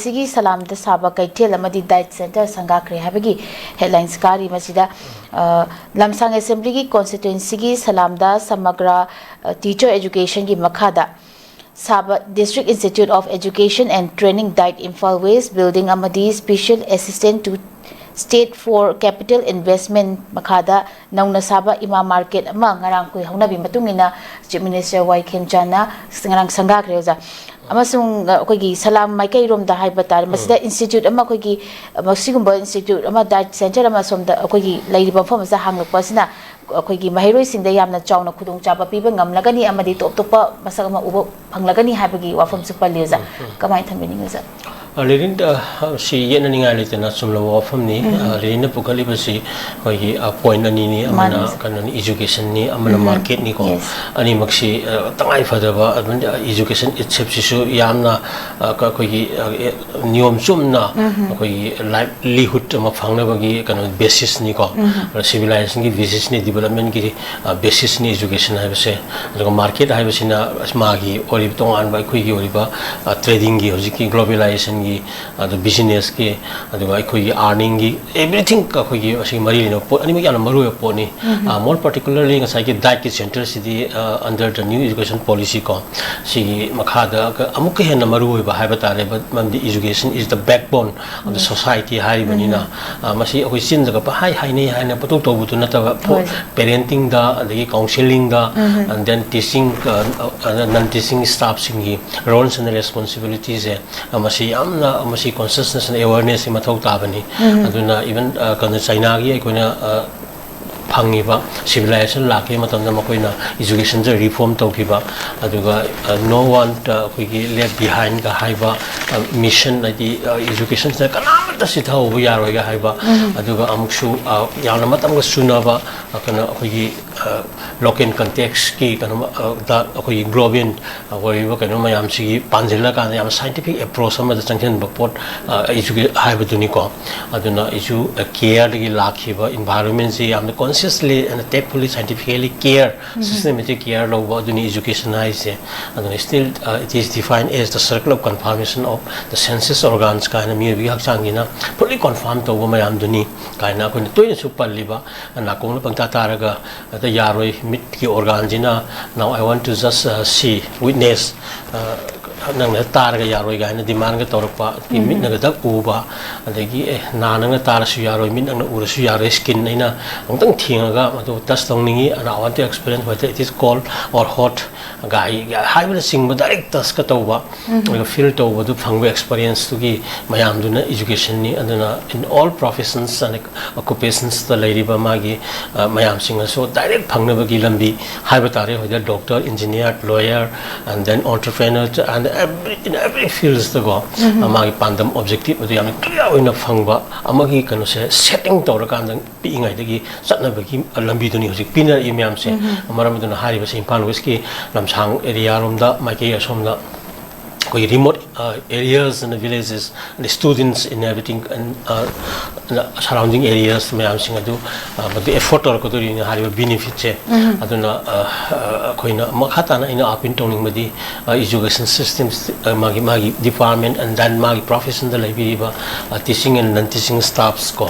constituency salam the saba kaitel amadi diet center sangakre habagi headlines kari masida lamsang assembly ki constituency ki salam da samagra teacher education ki makhada Saba District Institute of Education and Training Diet Imphal West building amadi special assistant to State for Capital Investment Makada Nauna Saba Ima Market ama ngarang kui haunabi matungina Chief Minister 𝐍𝐀𝐿 ngarang sangak reuza amasung koigi salam maikai rom da haiba tar masida institute ama koigi masigumba institute ama diet center ama somda koigi lairiba phom sa hanglakpa sina koigi mahairoi singda yamna chawna khudung chaba piba ngamlagani amadi top topa masaka ma ubo phanglagani haibagi wafam super leza kamai thamini ngza Lerin si yen ni ngai le na sumlo wafam ni lerin pukali basi koigi point ani ni amana kanan education ni amana market ni ko ani maksi tangai fadaba education itself su yamna koigi niyom sumna koigi livelihood ma phangna bagi kanan basis ni ko civilization ki basis ni development ki basis ni education hai base market hai basina magi ori tongan bai koigi ori ba trading gi hoji ki globalization the business ki earning ki everything ka khoi gi mari no ani ma yana maru po ni more particularly ngasai ki diet center city under the new education policy ko si makha da amuk hen maru ba hai batare but the education is the backbone of the society hari banina masi khoi sin da pa hai nei hai na patu to butu na ta parenting da the counseling da and then teaching non teaching staff singi roles and responsibilities masi masi consciousness and awareness ma thau ta bani aduna even kan China gi aikoina phangiba civilization lakhe matamda makoina education je reform tawkiba aduga no one koigi left behind ga haiba mission adi education se kanam ta sithau bu yaroi ga haiba aduga amuksu yana matam ga sunaba kana koigi local context ki kana da koigi global wariba kana mayam si panjila ka yam scientific approach ma da changhen bapot education haiba duni ko aduna isu care gi lakhiba environment se yam consciously and tactfully scientifically care systematic care lo duni education hai se aduna still it is defined as the circle of conformation of the senses organs kana mi bi haksangina fully confirm to mayam duni kana ko toina su palliba na kong pangta taraga the yaroi mit ki organ jina now I want to just see witness nang tar ga yaroi ga na demand ga torpa ki mit na ga uba adagi na nang tar su yaroi mit nang ura su yaroi skin ina angtang thinga ga matu test tong ningi and I want to experience whether it is cold or hot ga hai bla sing ba direct test ka tawba ga feel tawba du phangwe experience tu gi mayam du na education ni aduna in all professions and occupations the lady ba magi mayam sing so direct phangna ba gi lambi hai ba tare whether doctor engineer lawyer and then entrepreneur and in every fields the go amagi pandam objective adu yam clear oina phangba amagi kanu se setting tawra kan dang pi ngai dagi satna bagi lambi duni hojik piner imyam se amaram dun hari ba se Imphal West ki lamsang area romda maike asomda koi remote areas and the villages and the students inhabiting and surrounding areas mayam singa du but the effort or ko do ni hari benefit che aduna koina makhata na ina apin toning madi education systems magi department and then magi profession the library ba teaching and non teaching staffs ko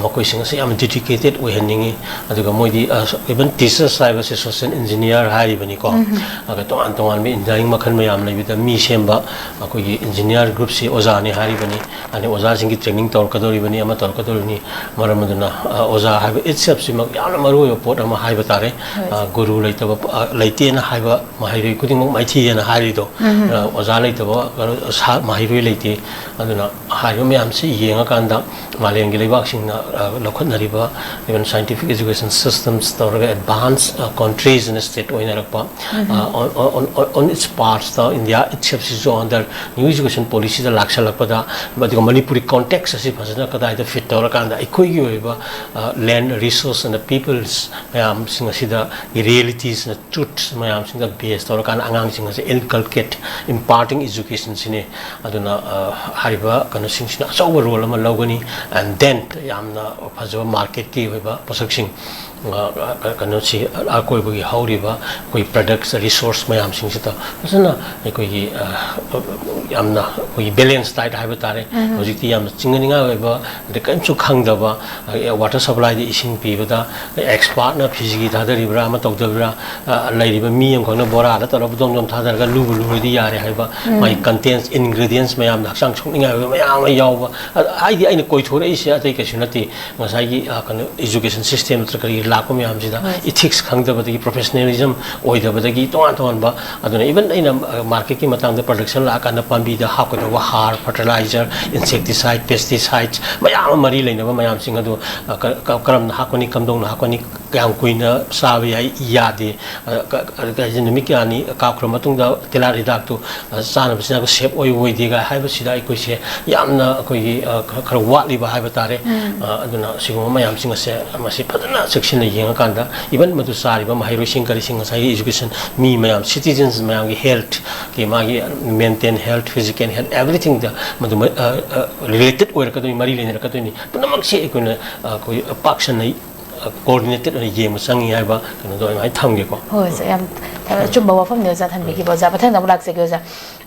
makoi singa se am dedicated we handing aduga moidi even teachers cyber social engineer hari bani ko aga to antongan me engineering makhan mayam lai bi da mi semba kogi engineer group si oza ni hari bani ani oza singi training tor kadori bani ama tor kadori ni maramaduna oza have itself si mak yana maru yo pot ama hai batare guru laitaba laite na haiba mahiri kuding mak mai thi na hari do oza laitaba mahiri laite aduna hari me am si yenga kanda malen gi lebak sing na lokhot na riba even scientific education systems tor advanced countries in the state oina rakpa on its parts the India itself is on the new education policy the laksha lakpada but the manipuri context as if asana kada ida fit tor kanda ikoi gi land resource and the peoples mayam singa sida realities and truths mayam singa base tor kan angang singa se inculcate imparting education sine aduna hariba kana singsina so role ama logani and then yamna phajo market ki hoiba posaksing kano si akoi bagi hauriba koi products resource mayam sing sita asana koi yamna koi balance diet haiba tare hojikti yam chinganinga ba de kan chu khangdaba water supply di ising pibada expert na physigi thadari ama tawdabra lairiba mi am khona bora da tarab dom dom thadar lu di yare haiba my contents ingredients mayam da sang chungninga mayam yawba ai di aina koi thore isi atai ka sunati ngasai gi kan education system trakari lakko mayam sida ethics khangdaba di professionalism oidaba gi ton ba aduna even aina market ki matang da production la kana pambi da hakko wa har fertilizer insecticide pesticides mayam mari leina ba mayam sing adu karam hakoni kamdong hakoni kyang kuina sabi ai yade ka jinami kyani ka khro matung da tilari dak tu sana bisna ko shape oi diga haiba sida ai ko se yamna ko gi khro watli ba haiba tare aduna sigo mayam sing se masi padana section na yenga kanda even madu sari ba mahiro sing kari sing sai education mi mayam citizens mayam gi health ki magi maintain health physical health everything da madu related or ka mari le ka ni punamak se ko na ko pakshan nei coordinated on game sangi hai ba kan do ai tham ge ko hoi sa yam chumba wa pham ne za than bi ki ba za pathang da mulak se ge za